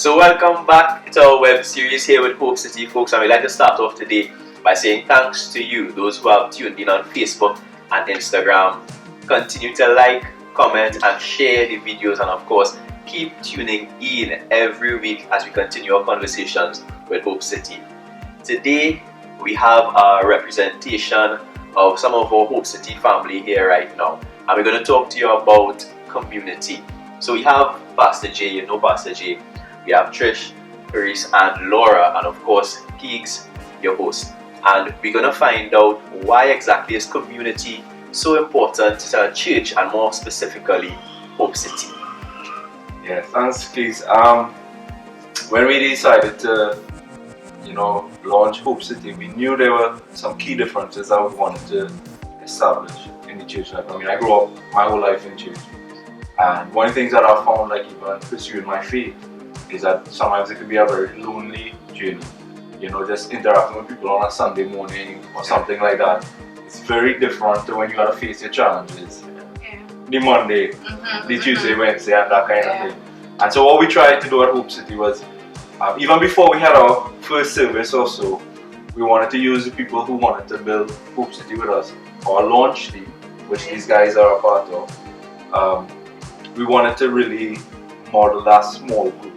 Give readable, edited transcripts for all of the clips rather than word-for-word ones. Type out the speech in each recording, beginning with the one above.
So welcome back to our web series here with Hope City, folks, and we'd like to start off today by saying thanks to you, those who have tuned in on Facebook and Instagram. Continue to like, comment and share the videos, and of course keep tuning in every week as we continue our conversations with Hope City. Today we have a representation of some of our Hope City family here right now, and we're going to talk to you about community. So we have Pastor J, you know Pastor J, we have Trish, Paris and Laura, and of course Keegs, your host. And we're going to find out why exactly is community so important to a church, and more specifically Hope City. Yeah, thanks Keegs. When we decided to launch Hope City, we knew there were some key differences that we wanted to establish in the church life. I mean, I grew up my whole life in church, and one of the things that I found, like even pursuing my faith, is that sometimes it can be a very lonely journey. Just interacting with people on a Sunday morning or something like that. It's very different to when you got to face your challenges. The Monday, the Tuesday, Wednesday, and that kind of thing. And so what we tried to do at Hope City was, even before we had our first service or so, we wanted to use the people who wanted to build Hope City with us, our launch team, which these guys are a part of. We wanted to really model that small group.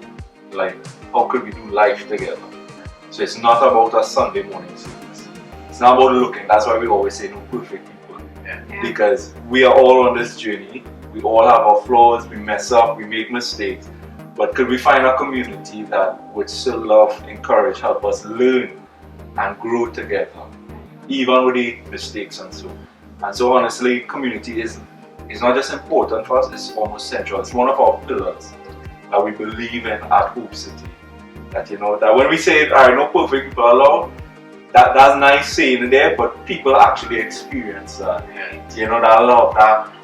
Like, how could we do life together? So it's not about a Sunday morning service. It's not about looking. That's why we always say no perfect people. Because we are all on this journey. We all have our flaws. We mess up. We make mistakes. But could we find a community that would still love, encourage, help us learn and grow together, even with the mistakes and so. And so honestly, community is not just important for us, it's almost central. It's one of our pillars that we believe in at Hope City. That when we say, no perfect people allowed, that's nice saying there, but people actually experience that. That love,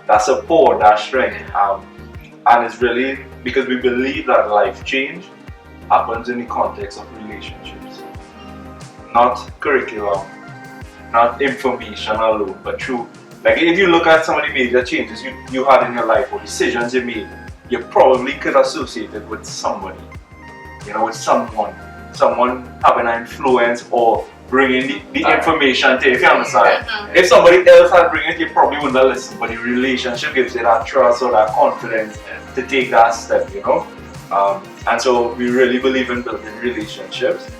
that support, that strength. And it's really because we believe that life change happens in the context of relationships. Not curriculum, not information alone, but through, like if you look at some of the major changes you had in your life or decisions you made, you probably could associate it with somebody, with someone having an influence or bringing the information to you, if you understand. If somebody else had bring it, you probably wouldn't have listened, but the relationship gives you that trust or that confidence to take that step, and so we really believe in building relationships,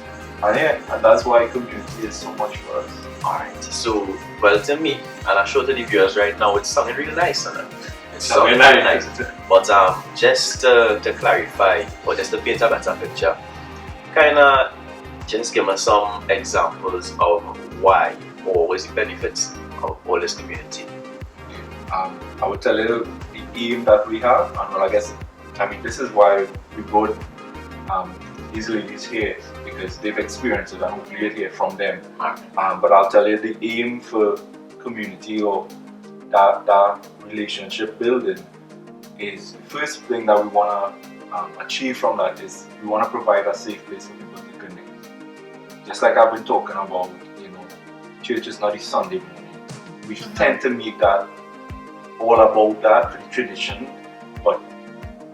and that's why community is so much for us. Alright, so, well, to me, and I'm sure to the viewers right now, it's sounding really nice, it's sounding really nice. But just to clarify, or just to paint a better picture, kind of just give us some examples of why or what is the benefits of all this community. I would tell you the aim that we have, and this is why we brought these ladies here, because they've experienced it and hopefully you hear from them. But I'll tell you the aim for community or that relationship building is, the first thing that we want to achieve from that is we want to provide a safe place for people to connect. Just like I've been talking about, church is not a Sunday morning. We tend to make that all about that for the tradition, but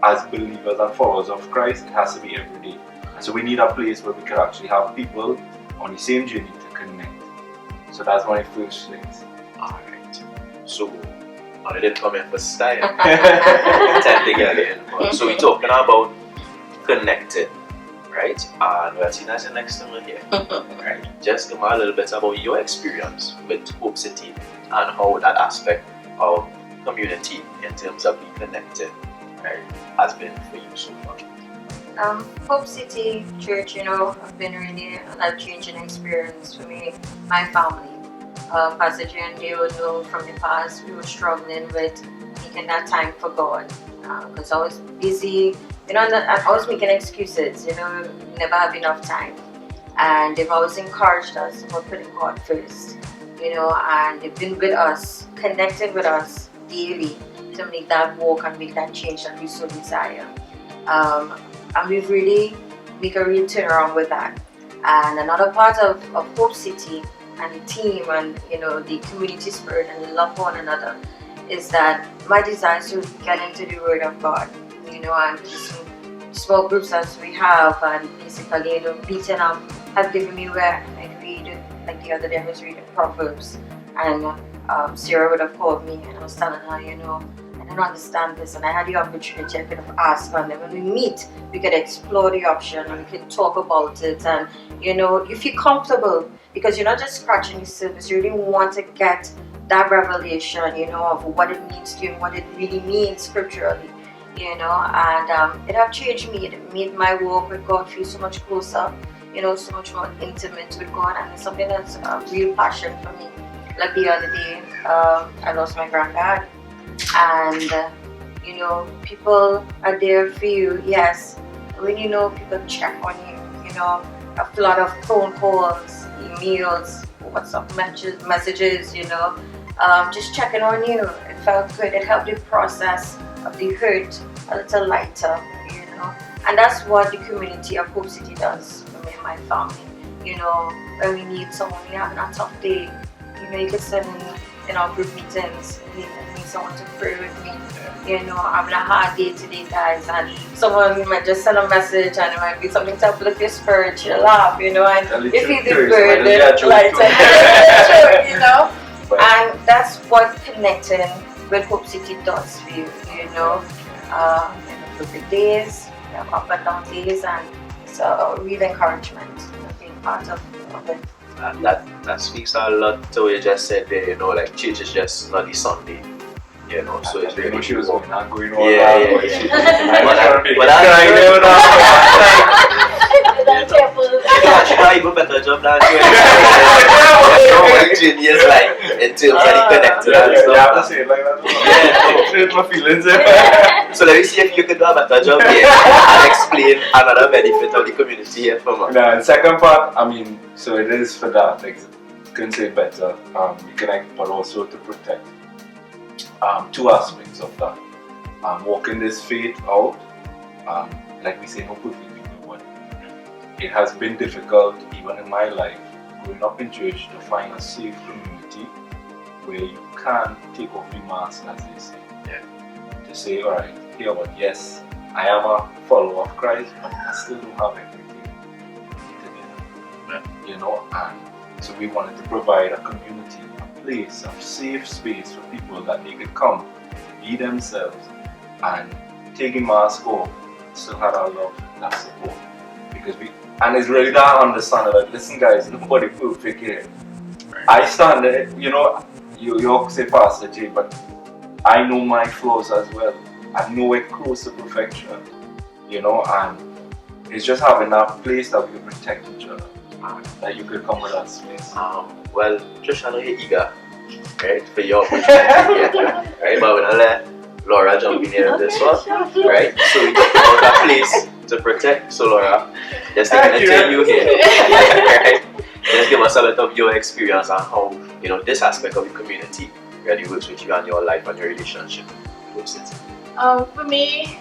as believers and followers of Christ, it has to be every day. And so we need a place where we can actually have people on the same journey to connect. So that's my first things. Alright. So, I didn't come in for style. Tend to get in. So we're talking about connected, right? And we're seeing as the next thing here. Right? Just give me a little bit about your experience with Hope City and how that aspect of community in terms of being connected, right, has been for you so far. Hope City Church, have been really a life-changing experience for me, my family. Pastor J and they would know from the past we were struggling with making that time for God, because I was busy, I was making excuses, never have enough time, and they've always encouraged us about putting God first, and they've been with us, connected with us daily to make that walk and make that change that we so desire. And we've really make a real turnaround with that. And another part of Hope City and the team and the community spirit and the love for one another is that my desire is to get into the Word of God, and just small groups as we have, and basically, meeting up has given me where I read, like the other day I was reading Proverbs, and Sarah would have called me and I was telling her, I don't understand this, and I had the opportunity, I could have asked her, and then when we meet, we could explore the option and we could talk about it, and you feel comfortable because you're not just scratching the surface, you really want to get that revelation, of what it means to you and what it really means scripturally, and it have changed me. It made my walk with God feel so much closer, so much more intimate with God, and it's something that's a real passion for me. Like the other day, I lost my granddad, and people are there for you, yes, when people check on you, a flood of phone calls, emails, WhatsApp messages, just checking on you. It felt good. It helped the process of the hurt a little lighter, and that's what the community of Hope City does for me and my family. When we need someone, we having a tough day, you can send in our group meetings, need someone to pray with me. I'm having a hard day today, guys, and someone might just send a message and it might be something to uplift your spirit, you laugh, and if you do good, it's lighter, and that's what connecting with Hope City does for you, the good days, up and down days, and it's a real encouragement, being part of it. That speaks a lot to what you just said there, like church is just not the Sunday, so it's really she was going on yeah. She might even better job than you. Genius, like, in terms of the connected and stuff. You have to say it like that. My feelings. So let me see if you can do a better job here and explain another benefit of the community here for me. Now, the second part, so it is for that, like, you can say better, you connect, but also to protect. Two aspects of that. Walking this faith out, like we say, no perfect people, but it has been difficult, even in my life, growing up in church, to find a safe community where you can take off the mask, as they say. To say, alright, here, but yes, I am a follower of Christ, but I still don't have everything together. And so we wanted to provide a community, a place, a safe space for people that they could come, be themselves, and take a mask off, still had our love, that support. Because and it's really that understanding, like, listen guys, nobody perfect here. I stand there, you say Pastor J, but I know my flaws as well. I'm nowhere close to perfection, and it's just having that place that we can protect each other, that you could come with that space. Well, Josh, I know you're eager, right, for your opportunity, right, but we're gonna let Laura jump in here on this one, right? So we talk about that place to protect. So Laura, just taking a turn you here, right? Just give us a bit of your experience on how, this aspect of the community really works with you and your life and your relationship with it. For me,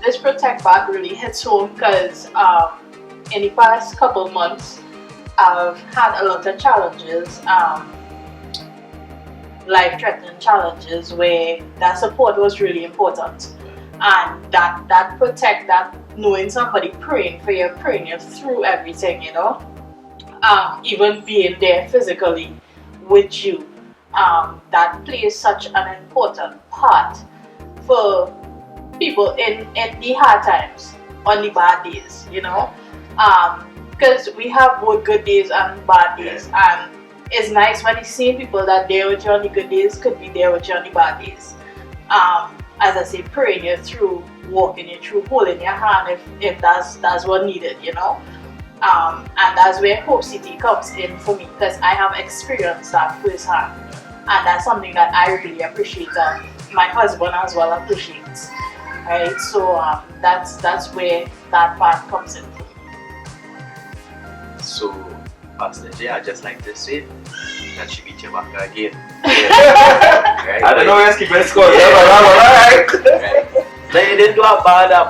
this protect part really hits home because in the past couple months, I've had a lot of challenges, life-threatening challenges where that support was really important, and that protect, that knowing somebody praying for you, praying you through everything, even being there physically with you, that plays such an important part for people in the hard times, on the bad days, because we have both good days and bad days, and it's nice when you see people that there with you on the good days could be there with you on the bad days. As I say, praying you through, walking you through, holding your hand if that's what needed, and that's where Hope City comes in for me, because I have experienced that firsthand, and that's something that I really appreciate, and my husband as well appreciates. Right, so that's where that part comes in for me. So, Pastor J, I just like to say that she beat you back again. Right? I don't know where to keep it score. Right. No, you didn't do a bad job.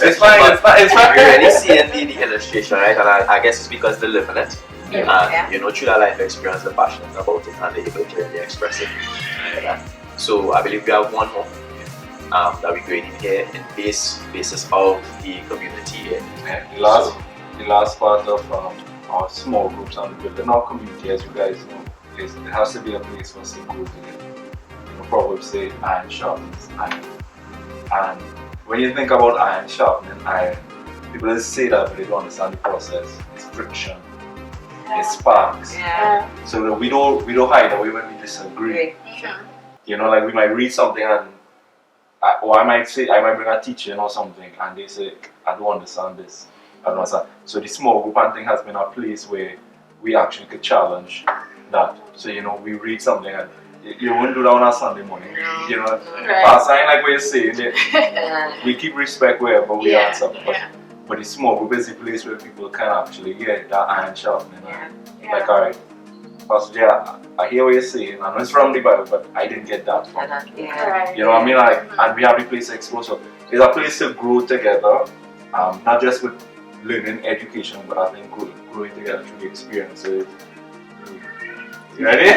It's fine. You really see the illustration, right? And I guess it's because they live in it. Through that life experience, they're passionate about it and they're able to really express it. So I believe we have one more. that we're going in here in basis of the community here. Yeah, the last part of our small groups and building our community, as you guys know, is there has to be a place for us to grow together. You know, Proverbs say iron sharpens iron. And when you think about iron sharpening iron, people just say that, but they don't understand the process. It's friction, it's sparks. Yeah. So that we don't hide away when we disagree. You know, like we might read something and or I might bring a teacher or something and they say, I don't understand this. I don't understand. So the small group and thing has been a place where we actually could challenge that. So, you know, we read something and you wouldn't do that on a Sunday morning. No. You know, Right. Pastor, I like what you're saying. Yeah. We keep respect wherever we Yeah, answer. But the small group is the place where people can actually get that iron sharpening. Yeah. Like, alright, Pastor Jay, I hear what you're saying. I know it's from the Bible, but I didn't get that from it. Yeah. Right. You know what I mean? Like, and we have the place to explore. So it's a place to grow together, not just with learning education, but I think growing together through the experiences. You ready?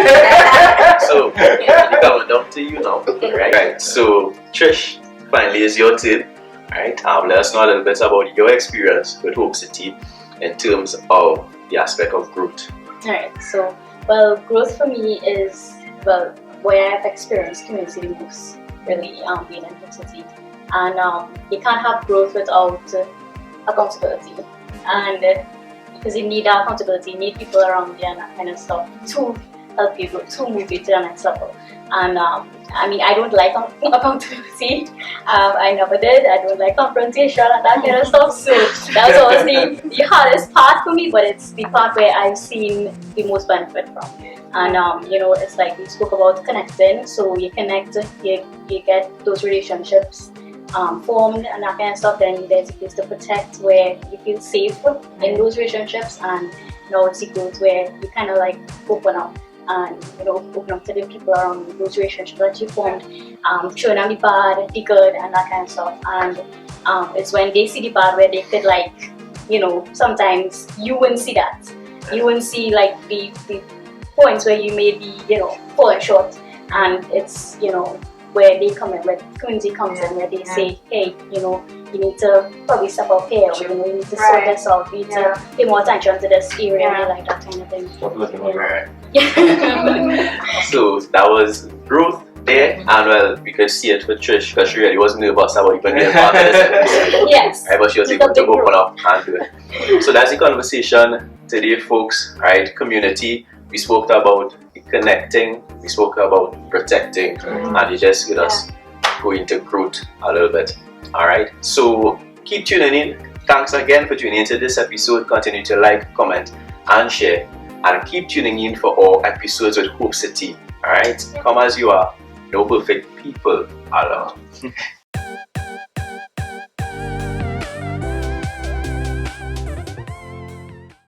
So, we're coming down to you now, right? So, Trish, finally is your turn, right? Let us know a little bit about your experience with Hope City in terms of the aspect of growth. Alright, so, well, growth for me is, well, where I've experienced community the most, really, being in Hope City. And you can't have growth without accountability. And because you need accountability, you need people around you and that kind of stuff to help you grow, to move you to the next level. And I mean, I don't like accountability. I never did. I don't like confrontation and that kind of stuff. So that was always the hardest part for me, but it's the part where I've seen the most benefit from. And you know, it's like we spoke about connecting. So you connect, you get those relationships formed and that kind of stuff. Then there's a place to protect where you feel safe in those relationships, and you know, it's the growth where you kind of like open up. And you know, open up to the people around those relationships that you formed, showing them the bad, the good, and that kind of stuff. And it's when they see the bad where they could, like, you know, sometimes you wouldn't see that. You wouldn't see like the points where you may be, you know, falling short. And it's, you know, where they come in, where the community comes in, where they say, hey, you know, you need to probably step up here, or you know, you need to sort this out, you need to pay more attention to this area, like that kind of thing. Stop looking over. Right. So that was growth there, and well, we could see it with Trish because she really was nervous about even getting part of this. Yes. Right, but she was able to open up and do it. So that's the conversation today, folks. Right, community. We spoke about connecting, we spoke about protecting, and you just heard us go into growth a little bit. Alright, so keep tuning in. Thanks again for tuning into this episode. Continue to like, comment, and share. And keep tuning in for all episodes with Hope City. Alright, come as you are. No perfect people allowed.